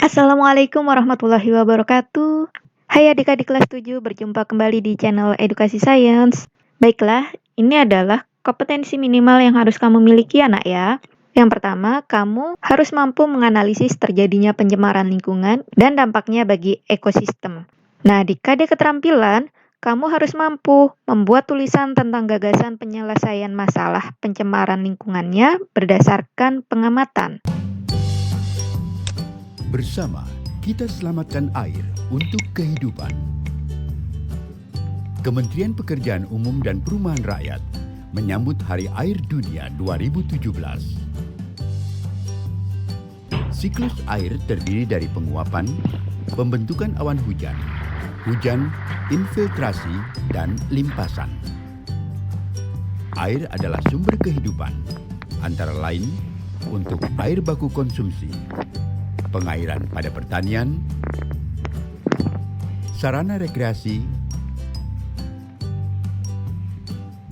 Assalamualaikum warahmatullahi wabarakatuh. Hai adik-adik kelas 7, berjumpa kembali di channel Edukasi Science. Baiklah, ini adalah kompetensi minimal yang harus kamu miliki anak ya. Yang pertama, kamu harus mampu menganalisis terjadinya pencemaran lingkungan dan dampaknya bagi ekosistem. Nah, di KD keterampilan, kamu harus mampu membuat tulisan tentang gagasan penyelesaian masalah pencemaran lingkungannya berdasarkan pengamatan. Bersama, kita selamatkan air untuk kehidupan. Kementerian Pekerjaan Umum dan Perumahan Rakyat menyambut Hari Air Dunia 2017. Siklus air terdiri dari penguapan, pembentukan awan hujan, infiltrasi, dan limpasan. Air adalah sumber kehidupan, antara lain untuk air baku konsumsi, pengairan pada pertanian, sarana rekreasi,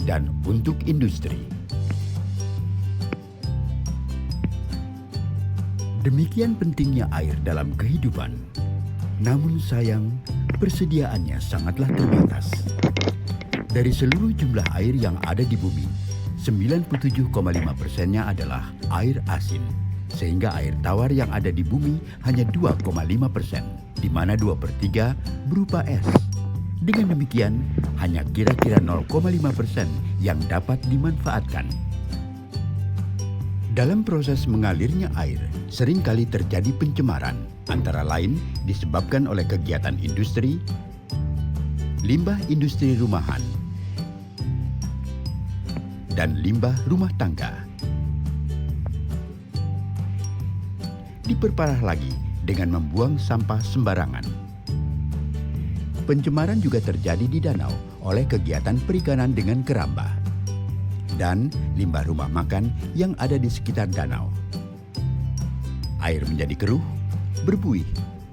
dan untuk industri. Demikian pentingnya air dalam kehidupan. Namun sayang, persediaannya sangatlah terbatas. Dari seluruh jumlah air yang ada di bumi, 97,5%-nya adalah air asin. Sehingga air tawar yang ada di bumi hanya 2,5%, di mana 2/3 berupa es. Dengan demikian, hanya kira-kira 0,5% yang dapat dimanfaatkan. Dalam proses mengalirnya air, seringkali terjadi pencemaran, antara lain disebabkan oleh kegiatan industri, limbah industri rumahan, dan limbah rumah tangga. Diperparah lagi dengan membuang sampah sembarangan. Pencemaran juga terjadi di danau oleh kegiatan perikanan dengan keramba dan limbah rumah makan yang ada di sekitar danau. Air menjadi keruh, berbuih,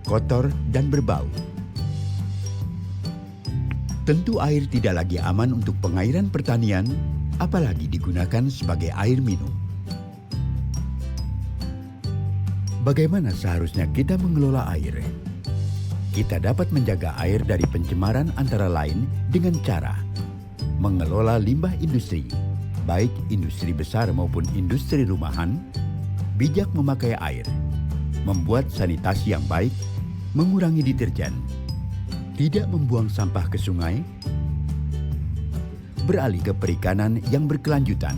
kotor, dan berbau. Tentu air tidak lagi aman untuk pengairan pertanian, apalagi digunakan sebagai air minum. Bagaimana seharusnya kita mengelola air? Kita dapat menjaga air dari pencemaran antara lain dengan cara mengelola limbah industri, baik industri besar maupun industri rumahan, bijak memakai air, membuat sanitasi yang baik, mengurangi deterjen, tidak membuang sampah ke sungai, beralih ke perikanan yang berkelanjutan,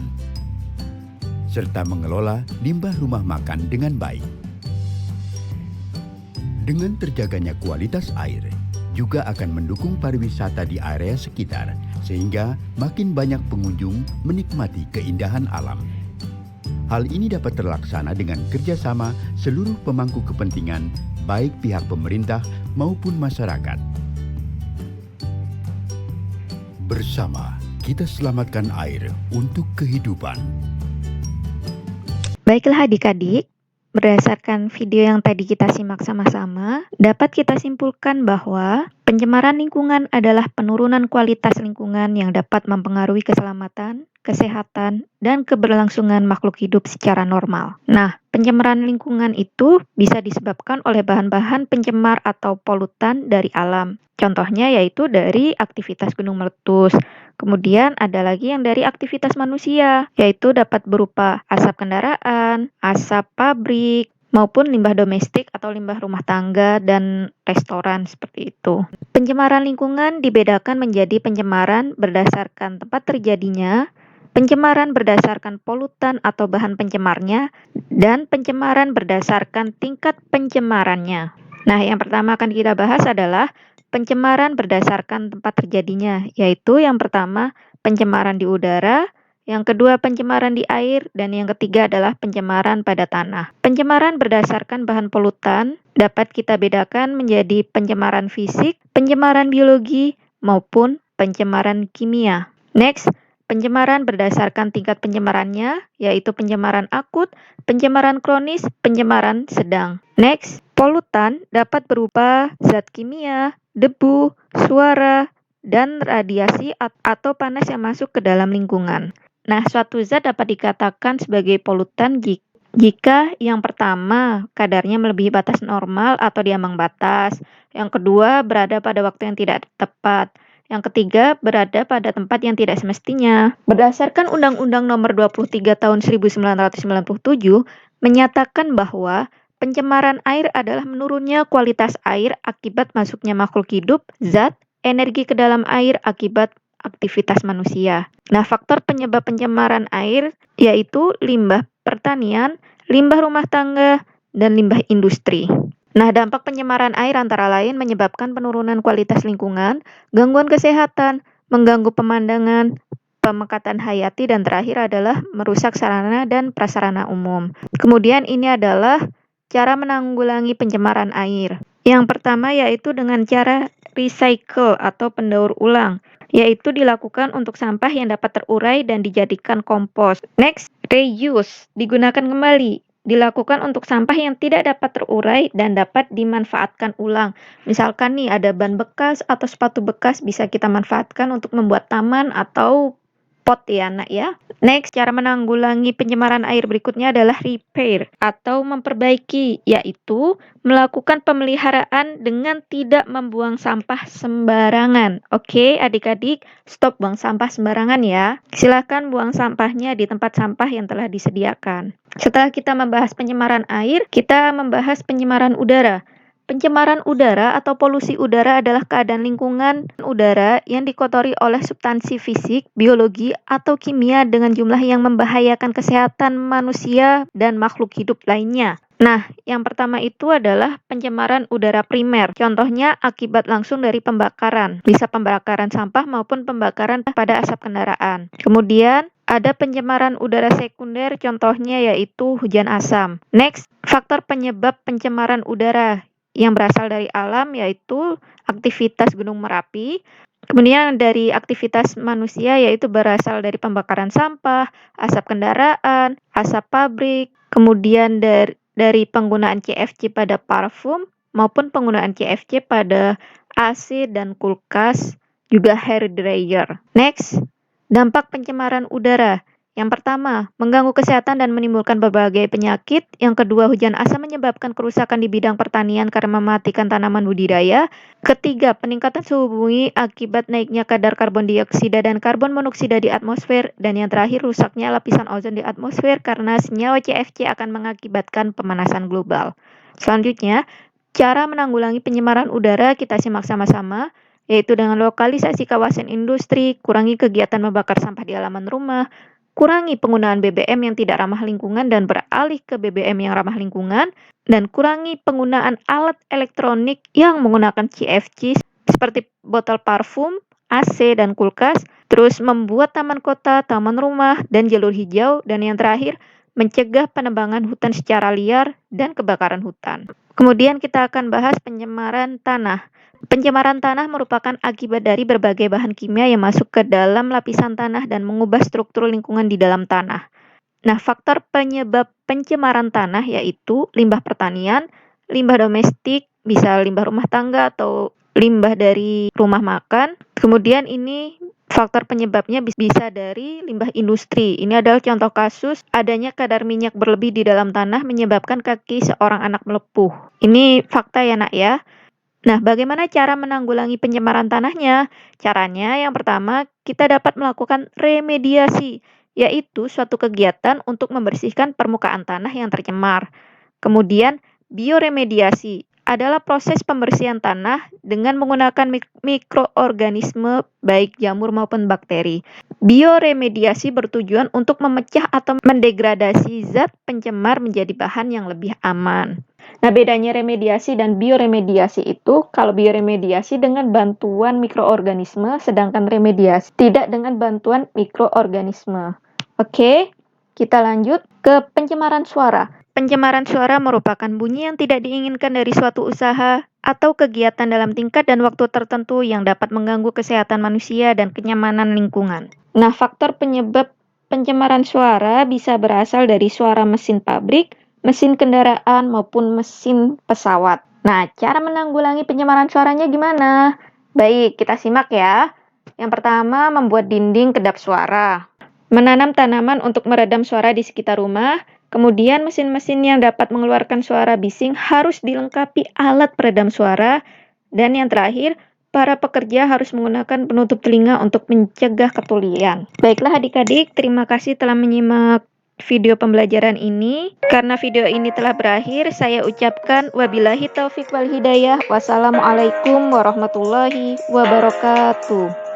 serta mengelola limbah rumah makan dengan baik. Dengan terjaganya kualitas air, juga akan mendukung pariwisata di area sekitar, sehingga makin banyak pengunjung menikmati keindahan alam. Hal ini dapat terlaksana dengan kerjasama seluruh pemangku kepentingan, baik pihak pemerintah maupun masyarakat. Bersama, kita selamatkan air untuk kehidupan. Baiklah adik-adik, berdasarkan video yang tadi kita simak sama-sama, dapat kita simpulkan bahwa pencemaran lingkungan adalah penurunan kualitas lingkungan yang dapat mempengaruhi keselamatan, kesehatan, dan keberlangsungan makhluk hidup secara normal. Nah, pencemaran lingkungan itu bisa disebabkan oleh bahan-bahan pencemar atau polutan dari alam. Contohnya yaitu dari aktivitas gunung meletus. Kemudian ada lagi yang dari aktivitas manusia, yaitu dapat berupa asap kendaraan, asap pabrik, maupun limbah domestik atau limbah rumah tangga dan restoran seperti itu. Pencemaran lingkungan dibedakan menjadi pencemaran berdasarkan tempat terjadinya, pencemaran berdasarkan polutan atau bahan pencemarnya, dan pencemaran berdasarkan tingkat pencemarannya. Nah, yang pertama akan kita bahas adalah pencemaran berdasarkan tempat terjadinya, yaitu yang pertama pencemaran di udara, yang kedua pencemaran di air, dan yang ketiga adalah pencemaran pada tanah. Pencemaran berdasarkan bahan polutan dapat kita bedakan menjadi pencemaran fisik, pencemaran biologi, maupun pencemaran kimia. Next, pencemaran berdasarkan tingkat pencemarannya, yaitu pencemaran akut, pencemaran kronis, pencemaran sedang. Next, polutan dapat berupa zat kimia, debu, suara, dan radiasi atau panas yang masuk ke dalam lingkungan. Nah, suatu zat dapat dikatakan sebagai polutan Jika yang pertama kadarnya melebihi batas normal atau di ambang batas, yang kedua berada pada waktu yang tidak tepat, yang ketiga berada pada tempat yang tidak semestinya. Berdasarkan Undang-Undang Nomor 23 Tahun 1997 menyatakan bahwa pencemaran air adalah menurunnya kualitas air akibat masuknya makhluk hidup, zat, energi ke dalam air akibat aktivitas manusia. Nah, faktor penyebab pencemaran air yaitu limbah pertanian, limbah rumah tangga, dan limbah industri. Nah, dampak pencemaran air antara lain menyebabkan penurunan kualitas lingkungan, gangguan kesehatan, mengganggu pemandangan, pemekatan hayati, dan terakhir adalah merusak sarana dan prasarana umum. Kemudian ini adalah cara menanggulangi pencemaran air. Yang pertama yaitu dengan cara recycle atau pendaur ulang, yaitu dilakukan untuk sampah yang dapat terurai dan dijadikan kompos. Next, reuse, digunakan kembali, dilakukan untuk sampah yang tidak dapat terurai dan dapat dimanfaatkan ulang. Misalkan nih ada ban bekas atau sepatu bekas bisa kita manfaatkan untuk membuat taman atau pot ya nak ya. Next, cara menanggulangi pencemaran air berikutnya adalah repair atau memperbaiki, yaitu melakukan pemeliharaan dengan tidak membuang sampah sembarangan. Oke, adik-adik, stop buang sampah sembarangan ya. Silakan buang sampahnya di tempat sampah yang telah disediakan. Setelah kita membahas pencemaran air, kita membahas pencemaran udara. Pencemaran udara atau polusi udara adalah keadaan lingkungan udara yang dikotori oleh substansi fisik, biologi, atau kimia dengan jumlah yang membahayakan kesehatan manusia dan makhluk hidup lainnya. Nah, yang pertama itu adalah pencemaran udara primer. Contohnya akibat langsung dari pembakaran. Bisa pembakaran sampah maupun pembakaran pada asap kendaraan. Kemudian, ada pencemaran udara sekunder, contohnya yaitu hujan asam. Next, faktor penyebab pencemaran udara yang berasal dari alam yaitu aktivitas Gunung Merapi. Kemudian dari aktivitas manusia yaitu berasal dari pembakaran sampah, asap kendaraan, asap pabrik, kemudian dari penggunaan CFC pada parfum maupun penggunaan CFC pada AC dan kulkas, juga hair dryer. Next, dampak pencemaran udara. Yang pertama, mengganggu kesehatan dan menimbulkan berbagai penyakit. Yang kedua, hujan asam menyebabkan kerusakan di bidang pertanian karena mematikan tanaman budidaya. Ketiga, peningkatan suhu bumi akibat naiknya kadar karbon dioksida dan karbon monoksida di atmosfer. Dan yang terakhir, rusaknya lapisan ozon di atmosfer karena senyawa CFC akan mengakibatkan pemanasan global. Selanjutnya, cara menanggulangi pencemaran udara kita simak sama-sama, yaitu dengan lokalisasi kawasan industri, kurangi kegiatan membakar sampah di halaman rumah, kurangi penggunaan BBM yang tidak ramah lingkungan dan beralih ke BBM yang ramah lingkungan, dan kurangi penggunaan alat elektronik yang menggunakan CFC seperti botol parfum, AC, dan kulkas, terus membuat taman kota, taman rumah, dan jalur hijau, dan yang terakhir, mencegah penebangan hutan secara liar dan kebakaran hutan. Kemudian kita akan bahas pencemaran tanah. Pencemaran tanah merupakan akibat dari berbagai bahan kimia yang masuk ke dalam lapisan tanah dan mengubah struktur lingkungan di dalam tanah. Nah, faktor penyebab pencemaran tanah yaitu limbah pertanian, limbah domestik, bisa limbah rumah tangga atau limbah dari rumah makan. Kemudian ini faktor penyebabnya bisa dari limbah industri. Ini adalah contoh kasus adanya kadar minyak berlebih di dalam tanah menyebabkan kaki seorang anak melepuh. Ini fakta ya nak ya. Nah, bagaimana cara menanggulangi pencemaran tanahnya? Caranya yang pertama, kita dapat melakukan remediasi, yaitu suatu kegiatan untuk membersihkan permukaan tanah yang tercemar. Kemudian, bioremediasi adalah proses pembersihan tanah dengan menggunakan mikroorganisme baik jamur maupun bakteri. Bioremediasi bertujuan untuk memecah atau mendegradasi zat pencemar menjadi bahan yang lebih aman. Nah, bedanya remediasi dan bioremediasi itu, kalau bioremediasi dengan bantuan mikroorganisme, sedangkan remediasi tidak dengan bantuan mikroorganisme. Oke, kita lanjut ke pencemaran suara. Pencemaran suara merupakan bunyi yang tidak diinginkan dari suatu usaha atau kegiatan dalam tingkat dan waktu tertentu yang dapat mengganggu kesehatan manusia dan kenyamanan lingkungan. Nah, faktor penyebab pencemaran suara bisa berasal dari suara mesin pabrik, mesin kendaraan, maupun mesin pesawat. Nah, cara menanggulangi pencemaran suaranya gimana? Baik, kita simak ya. Yang pertama, membuat dinding kedap suara. Menanam tanaman untuk meredam suara di sekitar rumah. Kemudian mesin-mesin yang dapat mengeluarkan suara bising harus dilengkapi alat peredam suara. Dan yang terakhir, para pekerja harus menggunakan penutup telinga untuk mencegah ketulian. Baiklah adik-adik, terima kasih telah menyimak video pembelajaran ini. Karena video ini telah berakhir, saya ucapkan wabillahi taufik wal hidayah. Wassalamualaikum warahmatullahi wabarakatuh.